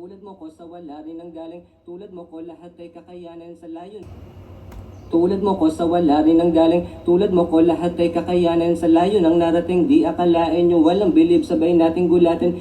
Tulad mo ko sa wala rin ang galing. Tulad mo ko lahat ay kakayanan sa layon. Tulad mo ko sa wala rin ang galing. Tulad mo ko lahat ay kakayanan sa layon. Ang narating di akalain yung walang bilib sabay nating gulatin.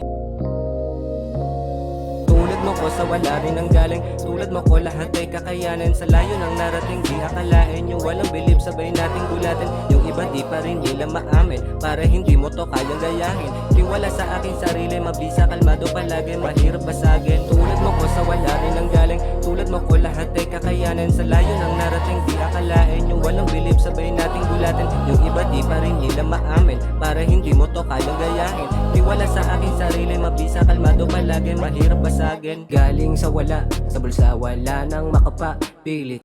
Tulad mo ko sa wala rin ang galing. Tulad mo ko lahat ay kakayanan sa layon. Ang narating di akalain yung walang bilib sabay nating gulatin. Yung iba di pa rin nila maamin para hindi mo to kayang gayahin. Tiwala sa aking sarili, mabisa, kalmado palagi, mahirap basagin. Tulad mo ko sa wala rin ang galing. Tulad mo ko lahat ay kakayanan sa layon. Ang narating di akalain yung walang bilib sabay nating gulatin. Yung iba di pa rin nila maamin para hindi mo to kayang gayahin. Tiwala sa aking sarili, mabisa, kalmado palagi, mahirap basagin. Galing sa wala, sa bulsa wala nang makapapilit.